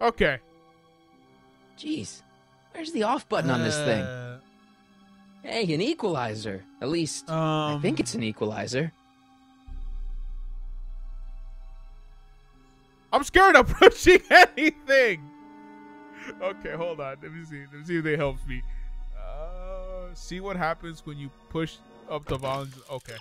Okay. Jeez, where's the off button on this thing? Hey, an equalizer. At least, I think it's an equalizer. I'm scared of pushing anything. Okay, hold on. Let me see. Let me see if they help me. See what happens when you push up the volume. Okay.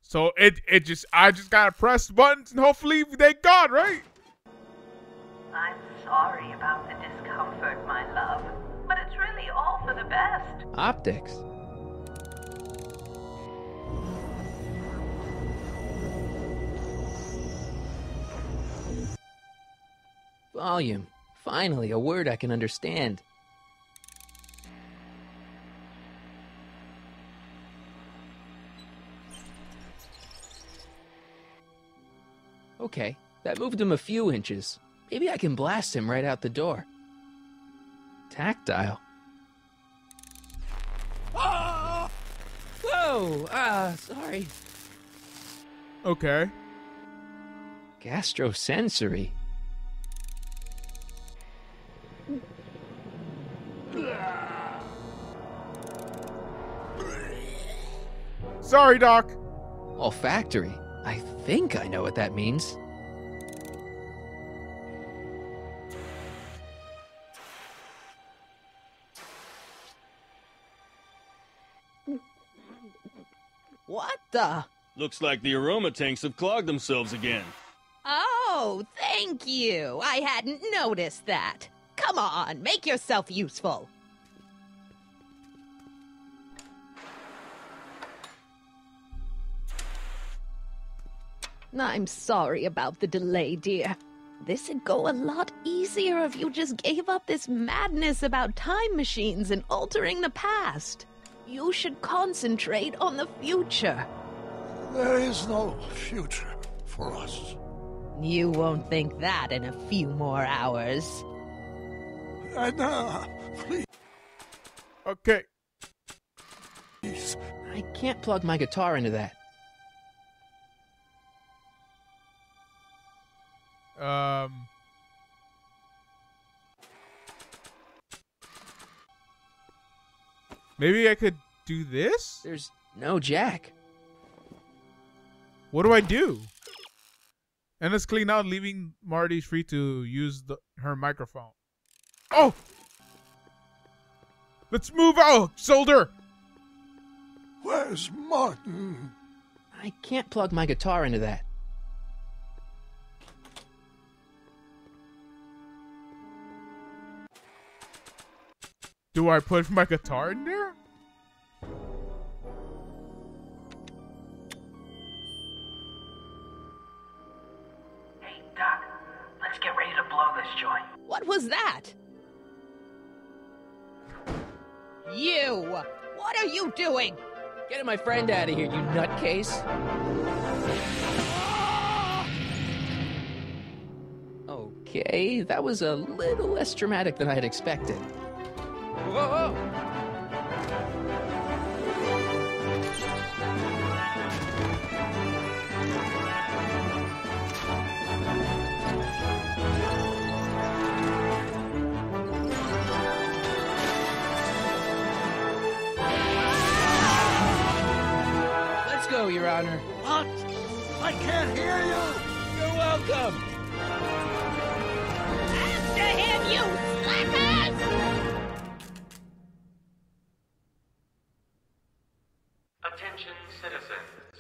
So I just gotta press buttons and hopefully they gone, right? I'm sorry about the discomfort, my love, but it's really all for the best. Optics. Volume. Finally, a word I can understand. Okay, that moved him a few inches. Maybe I can blast him right out the door. Tactile. Ah! Whoa! Sorry. Okay. Gastrosensory. Sorry, Doc. Olfactory. I think I know what that means. What the? Looks like the aroma tanks have clogged themselves again. Oh, thank you. I hadn't noticed that. Come on, make yourself useful. I'm sorry about the delay, dear. This'd go a lot easier if you just gave up this madness about time machines and altering the past. You should concentrate on the future. There is no future for us. You won't think that in a few more hours. Edna, please. Okay. I can't plug my guitar into that. Maybe I could do this? There's no jack. What do I do? And let's clean out, leaving Marty free to use her microphone. Oh! Let's move out, soldier! Where's Martin? I can't plug my guitar into that. Do I put my guitar in there? Hey, Doc, let's get ready to blow this joint. What was that? You! What are you doing? Getting my friend out of here, you nutcase. Okay, that was a little less dramatic than I had expected. Whoa! Let's go, Your Honor. What? I can't hear you! You're welcome! After him, you slackers! Attention citizens.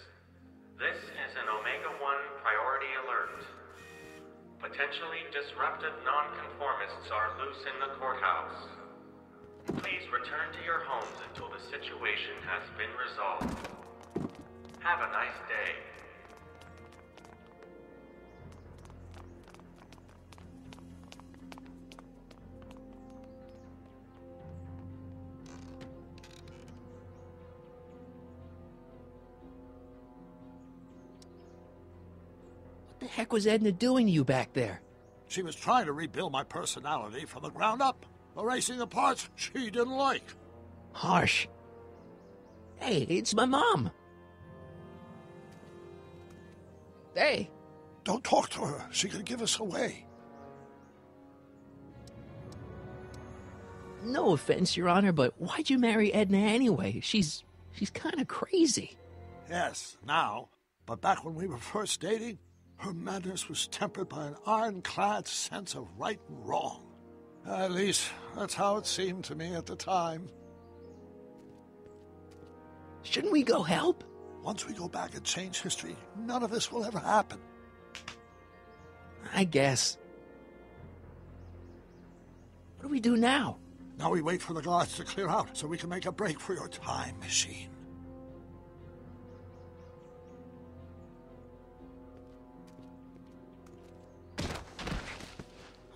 This is an Omega-1 priority alert. Potentially disruptive nonconformists are loose in the courthouse. Please return to your homes until the situation has been resolved. Have a nice day. What the heck was Edna doing to you back there? She was trying to rebuild my personality from the ground up, erasing the parts she didn't like. Harsh. Hey, it's my mom. Hey. Don't talk to her. She could give us away. No offense, Your Honor, but why'd you marry Edna anyway? She's kind of crazy. Yes, now. But back when we were first dating, her madness was tempered by an ironclad sense of right and wrong. At least, that's how it seemed to me at the time. Shouldn't we go help? Once we go back and change history, none of this will ever happen. I guess. What do we do now? Now we wait for the guards to clear out so we can make a break for your time machine.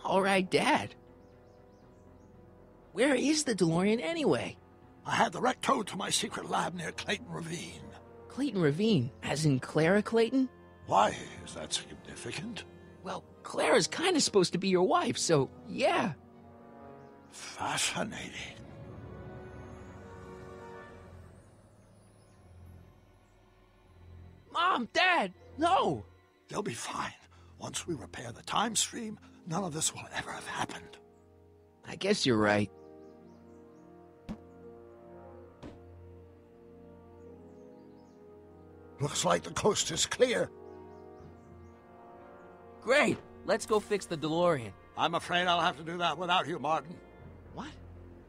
All right, Dad. Where is the DeLorean anyway? I had the wreck towed to my secret lab near Clayton Ravine. Clayton Ravine, as in Clara Clayton? Why is that significant? Well, Clara's kind of supposed to be your wife, so yeah. Fascinating. Mom, Dad, no! They'll be fine. Once we repair the time stream, none of this will ever have happened. I guess you're right. Looks like the coast is clear. Great! Let's go fix the DeLorean. I'm afraid I'll have to do that without you, Martin. What?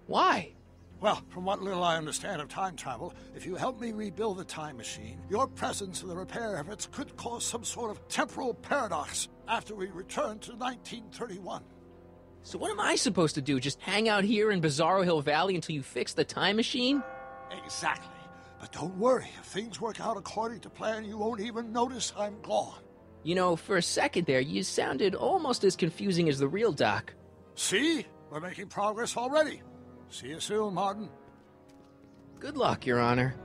Why? Well, from what little I understand of time travel, if you help me rebuild the time machine, your presence in the repair efforts could cause some sort of temporal paradox after we return to 1931. So what am I supposed to do? Just hang out here in Bizarro Hill Valley until you fix the time machine? Exactly. But don't worry, if things work out according to plan, you won't even notice I'm gone. You know, for a second there, you sounded almost as confusing as the real Doc. See? We're making progress already. See you soon, Martin. Good luck, Your Honor.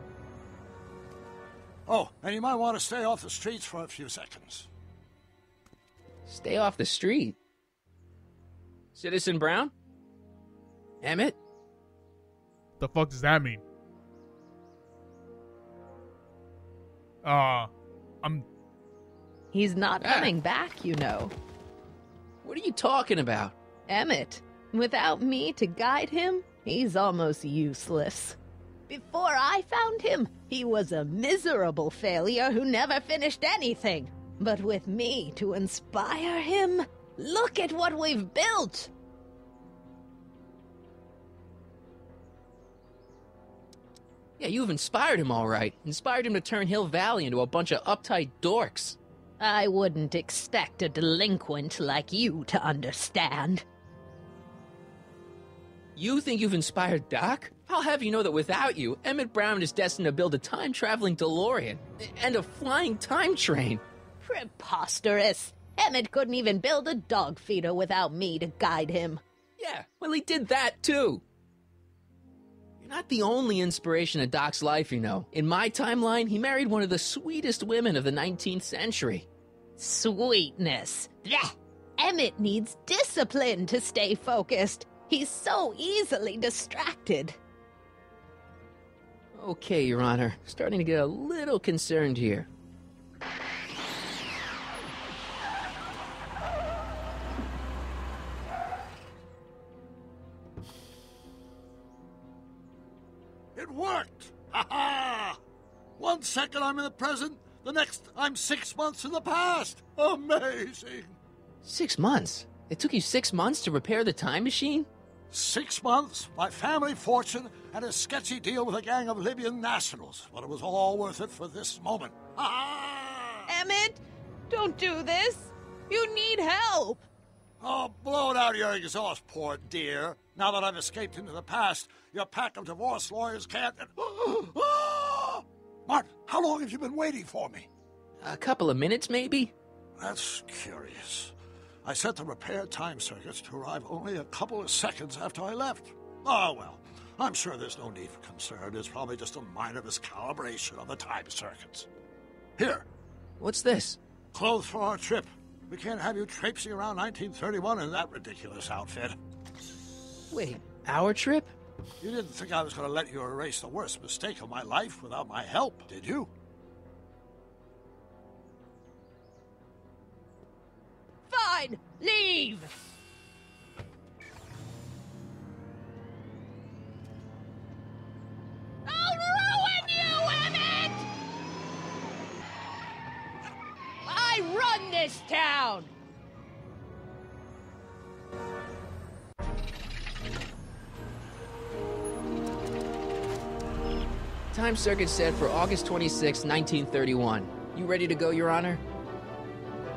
Oh, and you might want to stay off the streets for a few seconds. Stay off the street. Citizen Brown? Emmett? The fuck does that mean? I'm... He's not coming back, you know. What are you talking about? Emmett, without me to guide him, he's almost useless. Before I found him, he was a miserable failure who never finished anything. But with me to inspire him, look at what we've built! Yeah, you've inspired him all right. Inspired him to turn Hill Valley into a bunch of uptight dorks. I wouldn't expect a delinquent like you to understand. You think you've inspired Doc? I'll have you know that without you, Emmett Brown is destined to build a time-traveling DeLorean and a flying time train. Preposterous! Emmett couldn't even build a dog feeder without me to guide him. Yeah, well, he did that too. You're not the only inspiration of Doc's life, you know. In my timeline, he married one of the sweetest women of the 19th century. Sweetness. Blech. Emmett needs discipline to stay focused. He's so easily distracted. Okay, Your Honor. Starting to get a little concerned here. It worked! Ha ha! 1 second I'm in the present, the next I'm 6 months in the past. Amazing! 6 months? It took you 6 months to repair the time machine? 6 months, my family fortune, and a sketchy deal with a gang of Libyan nationals. But it was all worth it for this moment. Ha ha! Emmett, don't do this. You need help. Oh, blow it out of your exhaust, poor dear. Now that I've escaped into the past, your pack of divorce lawyers can't... Martin, how long have you been waiting for me? A couple of minutes, maybe? That's curious. I set the repair time circuits to arrive only a couple of seconds after I left. Oh, well, I'm sure there's no need for concern. It's probably just a minor miscalibration of the time circuits. Here. What's this? Clothes for our trip. We can't have you traipsing around 1931 in that ridiculous outfit. Wait, our trip? You didn't think I was going to let you erase the worst mistake of my life without my help, did you? Fine, leave. Time circuit set for August 26, 1931. You ready to go, Your Honor?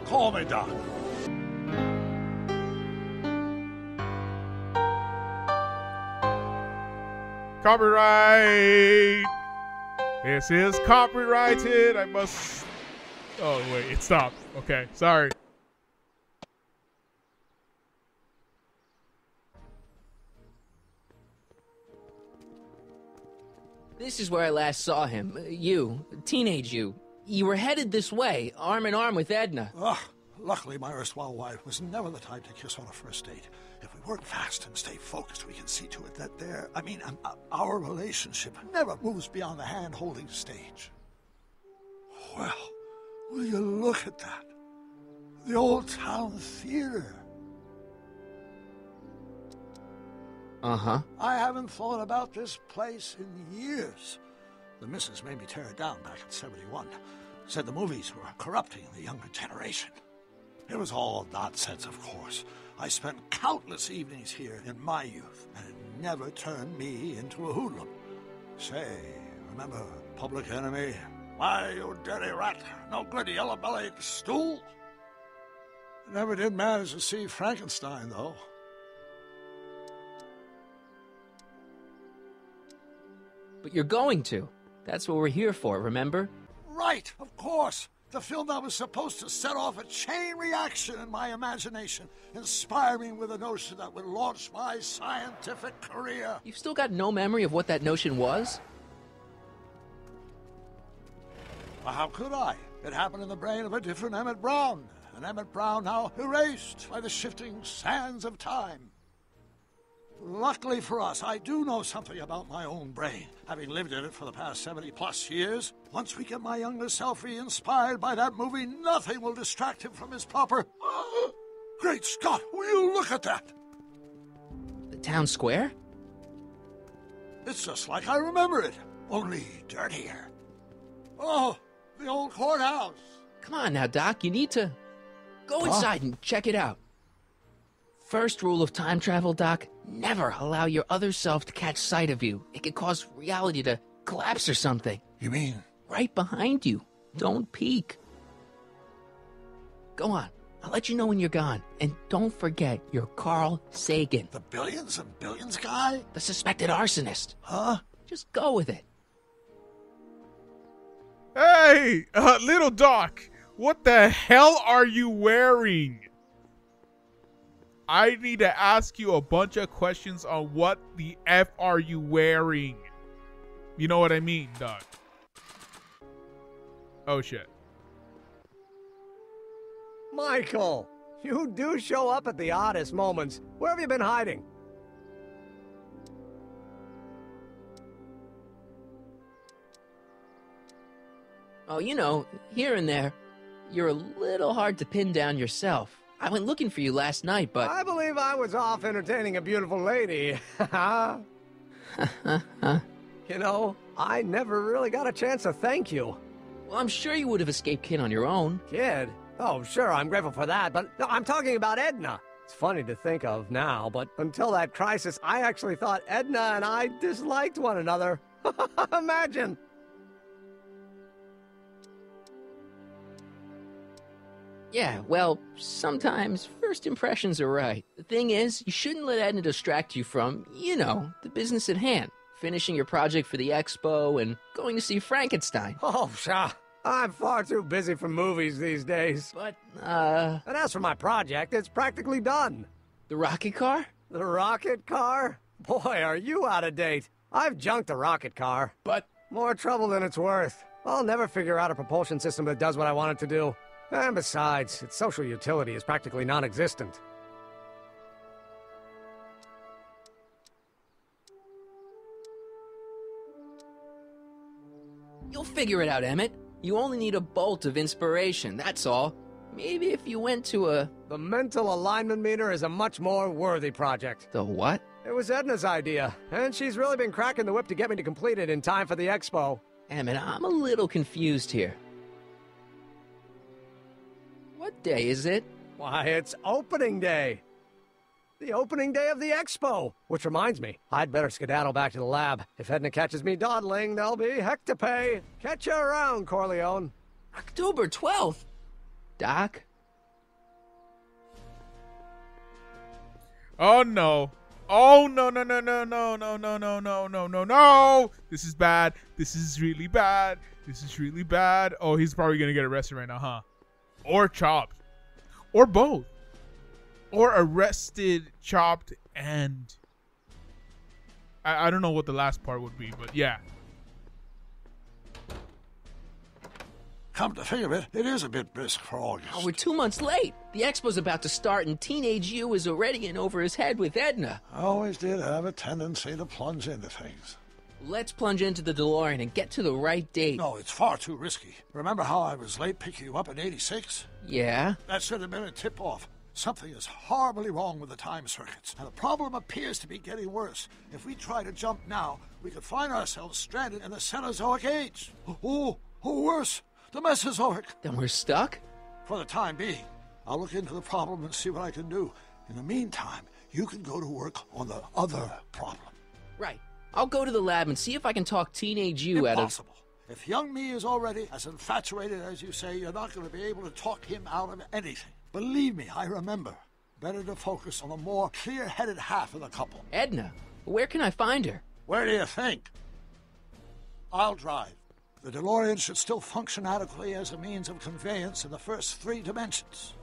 Call me Doc. Copyright! This is copyrighted. I must... Oh, wait, it stopped. Okay, sorry. This is where I last saw him. You, teenage you. You were headed this way, arm in arm with Edna. Luckily, my erstwhile wife was never the type to kiss on a first date. If we work fast and stay focused, we can see to it that our relationship never moves beyond the hand-holding stage. Well, will you look at that? The Old Town Theater. Uh-huh. I haven't thought about this place in years. The missus made me tear it down back in '71. Said the movies were corrupting the younger generation. It was all nonsense, of course. I spent countless evenings here in my youth, and it never turned me into a hoodlum. Say, remember Public Enemy? Why, you dirty rat, no good yellow-bellied stool? Never did manage to see Frankenstein, though. But you're going to. That's what we're here for, remember? Right, of course. The film that was supposed to set off a chain reaction in my imagination, inspire me with a notion that would launch my scientific career. You've still got no memory of what that notion was? Well, how could I? It happened in the brain of a different Emmett Brown. An Emmett Brown now erased by the shifting sands of time. Luckily for us, I do know something about my own brain, having lived in it for the past 70-plus years. Once we get my younger self re-inspired by that movie, nothing will distract him from his proper... Great Scott, will you look at that? The town square? It's just like I remember it, only dirtier. Oh, the old courthouse. Come on now, Doc, you need to... Go inside and check it out. First rule of time travel, Doc, never allow your other self to catch sight of you. It could cause reality to collapse or something. You mean? Right behind you. Don't peek. Go on. I'll let you know when you're gone. And don't forget, you're Carl Sagan. The billions and billions guy? The suspected arsonist. Huh? Just go with it. Hey, little Doc, what the hell are you wearing? I need to ask you a bunch of questions on what the F are you wearing. You know what I mean, Doc? Oh, shit. Michael, you do show up at the oddest moments. Where have you been hiding? Oh, you know, here and there, you're a little hard to pin down yourself. I went looking for you last night, but... I believe I was off entertaining a beautiful lady. You know, I never really got a chance to thank you. Well, I'm sure you would have escaped Kid on your own. Kid? Oh, sure, I'm grateful for that, but no, I'm talking about Edna. It's funny to think of now, but until that crisis, I actually thought Edna and I disliked one another. Imagine! Yeah, well, sometimes first impressions are right. The thing is, you shouldn't let Edna distract you from, you know, the business at hand. Finishing your project for the expo and going to see Frankenstein. Oh, pshaw. I'm far too busy for movies these days. But, And as for my project, it's practically done. the rocket car? The rocket car? Boy, are you out of date. I've junked the rocket car. But... More trouble than it's worth. I'll never figure out a propulsion system that does what I want it to do. And besides, its social utility is practically non-existent. You'll figure it out, Emmett. You only need a bolt of inspiration, that's all. Maybe if you went to a... The mental alignment meter is a much more worthy project. The what? It was Edna's idea, and she's really been cracking the whip to get me to complete it in time for the expo. Emmett, I'm a little confused here. What day is it? Why, it's opening day. The opening day of the expo. Which reminds me, I'd better skedaddle back to the lab. If Edna catches me dawdling, there'll be heck to pay. Catch you around, Corleone. October 12th? Doc? Oh no. Oh no no no no no no no no no no no no. This is bad. This is really bad. This is really bad. Oh, he's probably gonna get arrested right now, huh? Or chopped. Or both. Or arrested, chopped, and I don't know what the last part would be, but yeah. Come to think of it, it is a bit brisk for August. Oh, we're 2 months late. The expo's about to start, and Teenage You is already in over his head with Edna. I always did have a tendency to plunge into things. Let's plunge into the DeLorean and get to the right date. No, it's far too risky. Remember how I was late picking you up in '86? Yeah? That should have been a tip-off. Something is horribly wrong with the time circuits, and the problem appears to be getting worse. If we try to jump now, we could find ourselves stranded in the Cenozoic age. Oh, worse, the Mesozoic. Then we're stuck? For the time being. I'll look into the problem and see what I can do. In the meantime, you can go to work on the other problem. Right. I'll go to the lab and see if I can talk Teenage You out of... Impossible. If young me is already as infatuated as you say, you're not going to be able to talk him out of anything. Believe me, I remember. Better to focus on the more clear-headed half of the couple. Edna, where can I find her? Where do you think? I'll drive. The DeLorean should still function adequately as a means of conveyance in the first 3 dimensions.